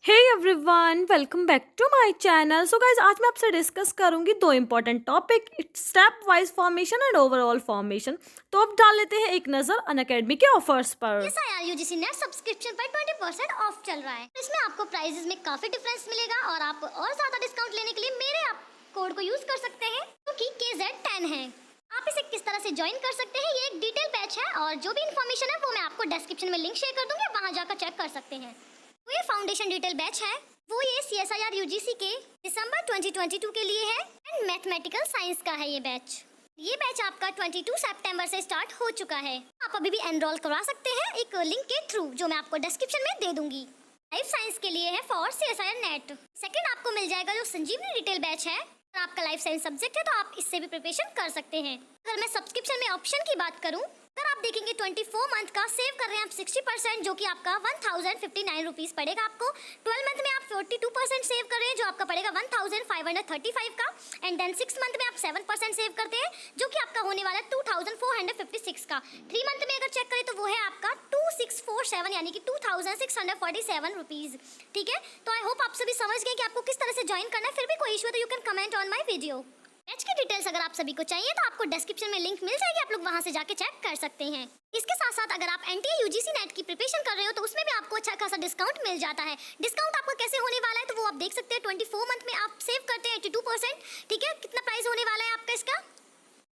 Hey everyone, welcome back to my channel. So guys, आज मैं आपसे डिस्कस करूंगी दो important topic, step wise formation and overall formation. तो अब डाल लेते हैं एक नजर अनअकैडमी के ऑफर्स पर। SIR UGC नेट सब्सक्रिप्शन पर 20% ऑफ चल रहा है। इसमें आपको प्राइजेस में काफी डिफरेंस मिलेगा और आप और ज्यादा डिस्काउंट लेने के लिए मेरे आप कोड को यूज कर सकते हैं, क्योंकि KZ10 है। आप इसे किस तरह से ज्वाइन कर सकते हैं, ये एक डिटेल बैच है और जो भी इन्फॉर्मेशन है वो मैं आपको डिस्क्रिप्शन में लिंक शेयर कर दूंगी, वहां जाकर चेक कर सकते हैं। तो ये फाउंडेशन डिटेल बैच है, वो ये CSIR UGC के दिसंबर 2022 के लिए है एंड मैथमेटिकल साइंस का है ये बैच। ये बैच आपका 22 सितंबर से स्टार्ट हो चुका है। आप अभी भी एनरोल करवा सकते हैं एक लिंक के थ्रू, जो मैं आपको डिस्क्रिप्शन में दे दूंगी। लाइफ साइंस के लिए है फॉर CSIR नेट। सेकंड आपको मिल जाएगा जो संजीवनी डिटेल बैच है। अगर आपका लाइफ साइंस सब्जेक्ट है तो आप इससे भी प्रिपरेशन कर सकते हैं। अगर मैं सब्सक्रिप्शन में ऑप्शन की बात करूं, अगर आप देखेंगे 24 मंथ का सेव कर रहे हैं आप 60%, जो कि आपका 1059 रुपीज पड़ेगा आपको। 12 मंथ में आप 42% सेव कर रहे हैं, जो आपका पड़ेगा 1535 का। एंड देन 6 मंथ में आप 7% सेव करते हैं, जो कि आपका होने वाला है 2456 का। 3 मंथ में अगर चेक करें तो वो है आपका 2647, यानी कि 2647 रुपीज। ठीक है, तो आई होप आप सभी समझ गए कि आपको किस तरह से ज्वाइन करना है। फिर भी कोई इशू है तो you can comment on my video. Batch की डिटेल्स अगर आप सभी को चाहिए तो आपको डिस्क्रिप्शन में लिंक मिल जाएगी, आप लोग वहां से जाके चेक कर सकते हैं। इसके साथ साथ अगर आप NTA UGC नेट की प्रिपरेशन कर रहे हो तो उसमें भी आपको अच्छा खासा डिस्काउंट मिल जाता है। डिस्काउंट आपको कैसे होने वाला है तो वो आप देख सकते हैं। 24 मंथ में आप सेव करते हैं 82%। ठीक है, कितना प्राइस होने वाला है आपका इसका,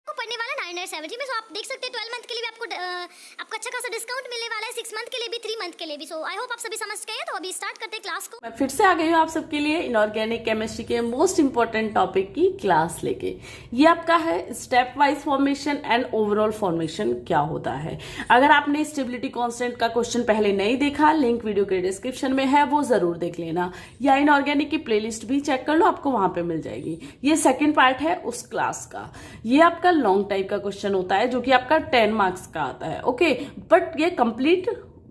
आपको पड़ने वाला 970 में। सो आप देख सकते हैं 12 मंथ के लिए भी आपको अच्छा खासा डिस्काउंट मिलने वाला है, 6 मंथ के लिए भी, 3 मंथ के लिए भी। सो आई होप आप सभी समझ गए हैं। तो अभी स्टार्ट करते हैं क्लास को। मैं फिर से आ गई हूँ आप सबके लिए इनऑर्गेनिक केमिस्ट्री के मोस्ट इंपॉर्टेंट टॉपिक की क्लास लेके। ये आपका है step wise formation and overall formation क्या होता है। अगर आपने स्टेबिलिटी कांस्टेंट का क्वेश्चन पहले नहीं देखा, लिंक वीडियो के डिस्क्रिप्शन में है, वो जरूर देख लेना, या इनऑर्गेनिक की प्लेलिस्ट भी चेक कर लो, आपको वहां पे मिल जाएगी। ये सेकेंड पार्ट है उस क्लास का। ये आपका लॉन्ग टाइप का क्वेश्चन होता है, जो कि आपका 10 मार्क्स का आता है। ओके, बट ये कंप्लीट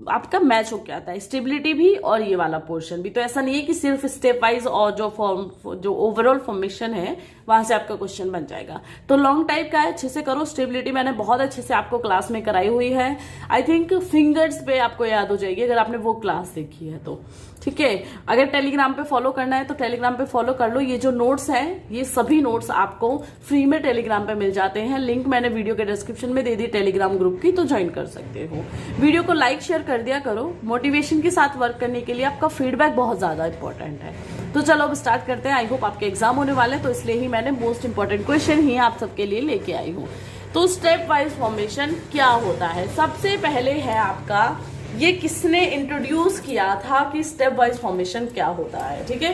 आपका मैच होके आता है, स्टेबिलिटी भी और ये वाला पोर्शन भी। तो ऐसा नहीं है कि सिर्फ स्टेप वाइज और जो ओवरऑल फॉर्मेशन है वहां से आपका क्वेश्चन बन जाएगा। तो लॉन्ग टाइप का है, अच्छे से करो। स्टेबिलिटी मैंने बहुत अच्छे से आपको क्लास में कराई हुई है, आई थिंक फिंगर्स पे आपको याद हो जाएगी अगर आपने वो क्लास देखी है तो। ठीक है, अगर टेलीग्राम पे फॉलो करना है तो टेलीग्राम पे फॉलो कर लो। ये जो नोट्स हैं, ये सभी नोट्स आपको फ्री में टेलीग्राम पे मिल जाते हैं। लिंक मैंने वीडियो के डिस्क्रिप्शन में दे दी टेलीग्राम ग्रुप की, तो ज्वाइन कर सकते हो। वीडियो को लाइक शेयर कर दिया करो, मोटिवेशन के साथ वर्क करने के लिए आपका फीडबैक बहुत ज्यादा इंपॉर्टेंट है। तो चलो अब स्टार्ट करते हैं। आई होप आपके एग्जाम होने वाले हैं, तो इसलिए ही मैंने मोस्ट इंपॉर्टेंट क्वेश्चन ही आप सबके लिए लेके आई हूँ। तो स्टेप वाइज फॉर्मेशन क्या होता है, सबसे पहले है आपका, ये किसने इंट्रोड्यूस किया था कि स्टेप वाइज फॉर्मेशन क्या होता है। ठीक है,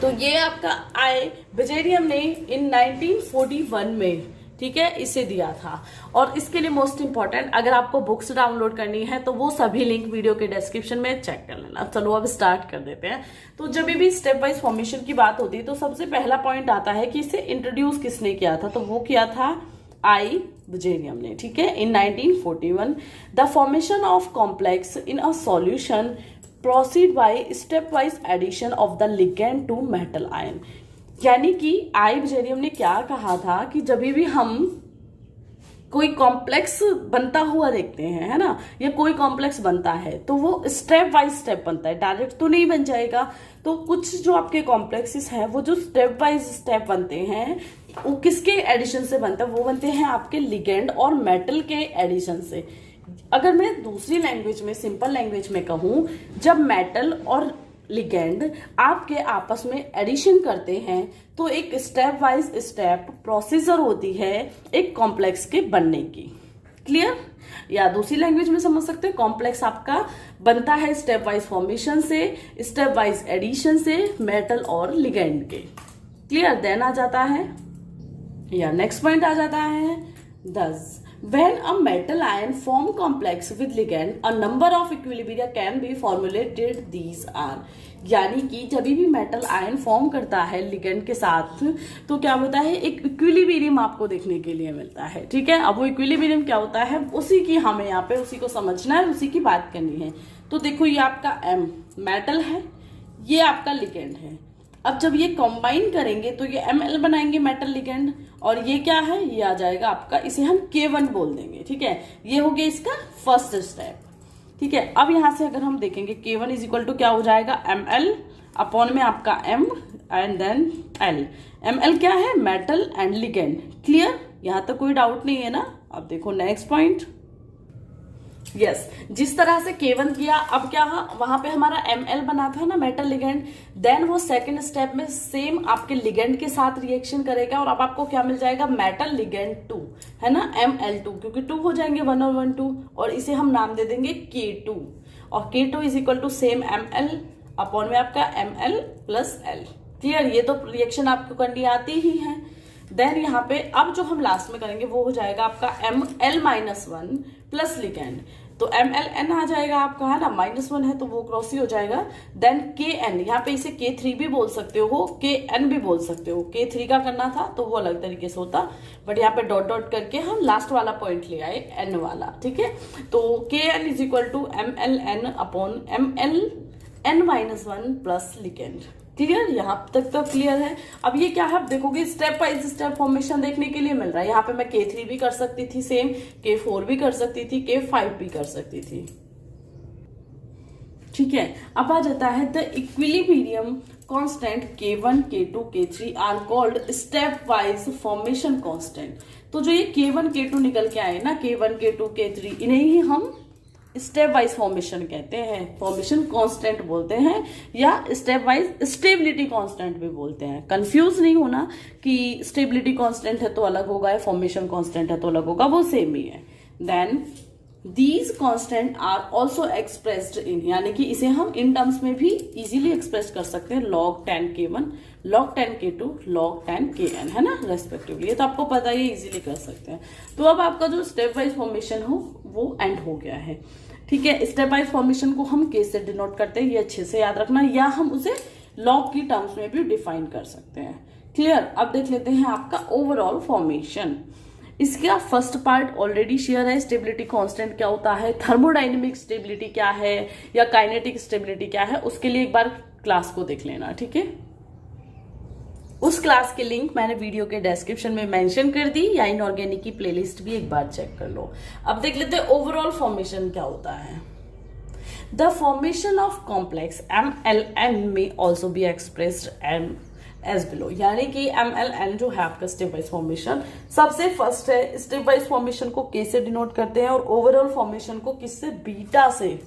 तो ये आपका बेजेरियम ने इन 1941 में, ठीक है, इसे दिया था। और इसके लिए मोस्ट इंपॉर्टेंट, अगर आपको बुक्स डाउनलोड करनी है तो वो सभी लिंक वीडियो के डिस्क्रिप्शन में चेक कर लेना। चलो अब स्टार्ट कर देते हैं। तो जब भी स्टेप वाइज फॉर्मेशन की बात होती है तो सबसे पहला पॉइंट आता है कि इसे इंट्रोड्यूस किसने किया था, तो वो किया था बेजेरियम ने। ठीक है, in 1941 the formation of complex in a solution proceed by step wise addition of the ligand to metal ion. यानी कि बेजेरियम ने क्या कहा था कि जब भी हम कोई कॉम्प्लेक्स बनता हुआ देखते हैं, है ना, या कोई कॉम्प्लेक्स बनता है तो वो स्टेप बाय स्टेप बनता है, डायरेक्ट तो नहीं बन जाएगा। तो कुछ जो आपके कॉम्प्लेक्सेस हैं वो जो स्टेप बाय स्टेप बनते हैं वो किसके एडिशन से बनता है, वो बनते हैं आपके लिगेंड और मेटल के एडिशन से। अगर मैं दूसरी लैंग्वेज में, सिंपल लैंग्वेज में कहूं, जब मेटल और लिगेंड आपके आपस में एडिशन करते हैं तो एक स्टेप वाइज स्टेप प्रोसीजर होती है एक कॉम्प्लेक्स के बनने की। क्लियर, या दूसरी लैंग्वेज में समझ सकते हैं, कॉम्प्लेक्स आपका बनता है स्टेप वाइज फॉर्मेशन से, स्टेप वाइज एडिशन से, मेटल और लिगेंड के। क्लियर, देन आ जाता है, या नेक्स्ट पॉइंट आ जाता है 10 when a metal ion form complex with ligand a number of equilibria can be formulated, these are। यानी कि जब भी मेटल आयन फॉर्म करता है लिगेंड के साथ तो क्या होता है, एक इक्विलिब्रियम आपको देखने के लिए मिलता है। ठीक है, अब वो इक्विलिब्रियम क्या होता है उसी की हमें यहाँ पे उसी को समझना है, उसी की बात करनी है। तो देखो, ये आपका M मेटल है, ये आपका लिगेंड है। अब जब ये कंबाइन करेंगे तो ये Ml बनाएंगे मेटल लिगेंड, और ये क्या है, ये आ जाएगा आपका, इसे हम K1 बोल देंगे। ठीक है, ये हो गया इसका फर्स्ट स्टेप। ठीक है। अब यहां से अगर हम देखेंगे K1 इज इक्वल टू क्या हो जाएगा, ml अपॉन में आपका m and then l। ml क्या है, मेटल एंड लिगेंड। क्लियर, यहां तक कोई डाउट नहीं है ना। अब देखो नेक्स्ट पॉइंट। यस, जिस तरह से K1 किया, अब क्या वहां पे हमारा Ml बना था ना, मेटल लिगेंड। देन वो सेकंड स्टेप में सेम आपके लिगेंड के साथ रिएक्शन करेगा और अब आपको क्या मिल जाएगा, मेटल लिगेंड 2, है ना, Ml2, क्योंकि 2 हो जाएंगे 1 और 1 2, और इसे हम नाम दे देंगे K2। और K2 is equal to same Ml upon में आपका Ml प्लस L। क्लियर, ये तो रिएक्शन आपको करनी आती ही है। देन यहाँ पे अब जो हम लास्ट में करेंगे वो हो जाएगा आपका Ml-1 प्लस लिगेंड। तो MLN आ जाएगा आपका, है ना, -1 है तो वो क्रॉस ही हो जाएगा। देन KN, यहाँ पे इसे K3 भी बोल सकते हो, KN भी बोल सकते हो। K3 का करना था तो वो अलग तरीके से होता, बट यहाँ पे डॉट डॉट करके हम लास्ट वाला पॉइंट ले आए, N वाला। ठीक है, तो KN is equal to MLN upon MLN-1 plus ligand. Clear, यहाँ तक तो क्लियर है। अब ये क्या है, आप देखोगे स्टेप बाय स्टेप फॉर्मेशन देखने के लिए मिल रहा है। यहाँ पे मैं K3 भी कर सकती थी सेम, K4 भी कर सकती थी, K5 भी कर सकती थी। ठीक है, अब आ जाता है the equilibrium constant K1, K2, K3 are called step wise formation constant. तो जो ये K1, K2 निकल के आए ना, K1, K2, K3, इन्हें ही हम स्टेप वाइज फॉर्मेशन कहते हैं, फॉर्मेशन कांस्टेंट बोलते हैं, या स्टेप वाइज स्टेबिलिटी कांस्टेंट भी बोलते हैं। कंफ्यूज नहीं होना कि स्टेबिलिटी कांस्टेंट है तो अलग होगा या फॉर्मेशन कांस्टेंट है तो अलग होगा, वो सेम ही है। Then these constant are also expressed in, यानी कि इसे हम इन टर्म्स में भी इजीली एक्सप्रेस कर सकते हैं, log 10 K1, log 10 K2, log 10 Kn, है ना, रेस्पेक्टिवली। ये तो आपको पता ही, इजीली कर सकते हैं। तो अब आपका जो स्टेप वाइज फॉर्मेशन हो वो एंड हो गया है। ठीक है, स्टेप वाइज फॉर्मेशन को हम K से डिनोट करते हैं, ये अच्छे से याद रखना, या हम उसे log की टर्म्स में भी डिफाइन कर सकते हैं। क्लियर, अब देख लेते हैं आपका ओवरऑल फॉर्मेशन। इसका फर्स्ट पार्ट ऑलरेडी शेयर है, स्टेबिलिटी कांस्टेंट क्या होता है, थर्मोडायनेमिक स्टेबिलिटी क्या है, या काइनेटिक स्टेबिलिटी क्या है, उसके लिए एक बार क्लास को देख लेना। ठीक है, उस क्लास के लिंक मैंने वीडियो के डिस्क्रिप्शन में मेंशन कर दी, या इनऑर्गेनिक की प्लेलिस्ट भी एक बार चेक कर लो। अब देख लेते हैं ओवरऑल फॉर्मेशन क्या होता है। The formation of complex MLN में also be expressed as below, यानी कि MLN जो है आपका स्टेप वाइज फॉर्मेशन, सबसे फर्स्ट है स्टेप वाइज फॉर्मेशन को K से डिनोट करते हैं और ओवरऑल फॉर्मेशन को किससे, बीटा से।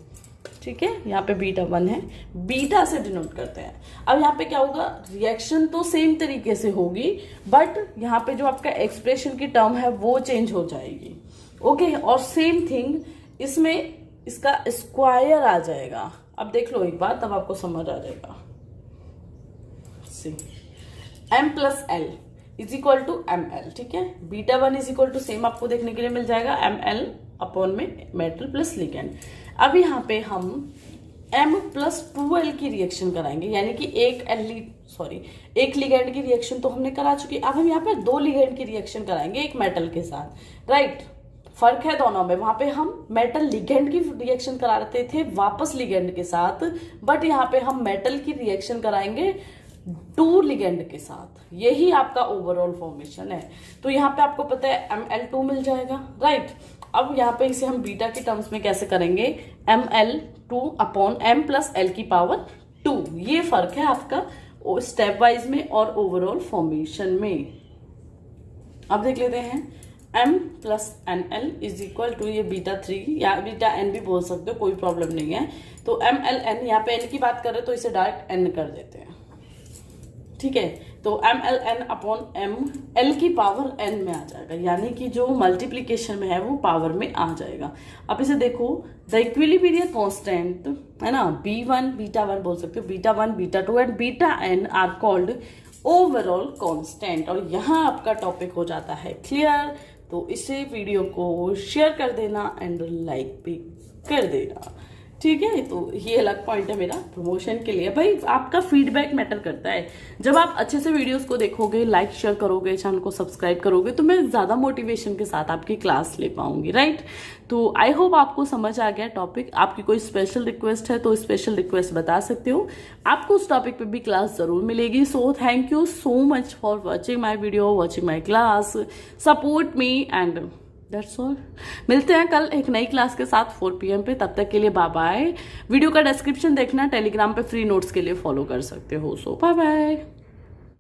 ठीक है, यहाँ पे बीटा 1 है, बीटा से डिनोट करते हैं। अब यहाँ पे क्या होगा, रिएक्शन तो सेम तरीके से होगी, बट यहाँ पे जो आपका एक्सप्रेशन की टर्म है वो चेंज हो जाएगी। ओके, और सेम थिंग इसमें इसका स्क्वायर आ जाएगा। अब देख लो एक बार, तब आपको समझ आ जाएगा। M plus L is equal to ML। ठीक है, beta 1 is equal to same आपको देखने के लिए मिल जाएगा, ML अपॉन में मेटल प्लस लिगेंड। अब यहाँ पे हम M प्लस 2L की रिएक्शन कराएंगे, यानी कि एक लिगेंड की रिएक्शन तो हमने करा चुकी। अब हम यहाँ पे 2 लिगेंड की रिएक्शन कराएंगे एक मेटल के साथ, राइट। फर्क है दोनों में, वहां पे हम मेटल लिगेंड की रिएक्शन करा रहे थे वापस लिगेंड के साथ, बट यहाँ पे हम मेटल की रिएक्शन कराएंगे 2 लिगेंड के साथ। यही आपका ओवरऑल फॉर्मेशन है। तो यहाँ पे आपको पता है ML2 मिल जाएगा, राइट। अब यहाँ पे इसे हम बीटा के टर्म्स में कैसे करेंगे, ML2 upon M plus L की पावर 2। ये फर्क है आपका स्टेप वाइज में और ओवरऑल फॉर्मेशन में। अब देख लेते हैं M plus NL is equal to, ये बीटा 3 या बीटा N भी बोल सकते हो, कोई प्रॉब्लम नहीं है। तो MLN, यहाँ पे N की बात करें तो इसे डायरेक्ट N कर देते हैं। ठीक है, तो MLN अपॉन M L की पावर N में आ जाएगा, यानी कि जो मल्टीप्लीकेशन में है वो पावर में आ जाएगा। अब इसे देखो, द इक्विलिब्रियम कांस्टेंट है ना, B1 बीटा 1 बोल सकते हो, beta 1 beta 2 and beta N are called overall constant. और यहाँ आपका टॉपिक हो जाता है क्लियर। तो इसे वीडियो को शेयर कर देना एंड लाइक भी कर देना। ठीक है, तो ये अलग पॉइंट है मेरा प्रमोशन के लिए। भाई आपका फीडबैक मैटर करता है। जब आप अच्छे से वीडियोस को देखोगे, लाइक शेयर करोगे, चैनल को सब्सक्राइब करोगे, तो मैं ज्यादा मोटिवेशन के साथ आपकी क्लास ले पाऊंगी, राइट। तो आई होप आपको समझ आ गया टॉपिक। आपकी कोई स्पेशल रिक्वेस्ट है तो स्पेशल रिक्वेस्ट बता सकते हो, आपको उस टॉपिक पे भी क्लास जरूर मिलेगी। So thank you so much for watching my video, watching my class, support me and that's all. मिलते हैं कल एक नई क्लास के साथ 4 PM पे। तब तक के लिए बाय बाय। वीडियो का डिस्क्रिप्शन देखना, टेलीग्राम पे फ्री नोट्स के लिए फॉलो कर सकते हो। सो बाय बाय।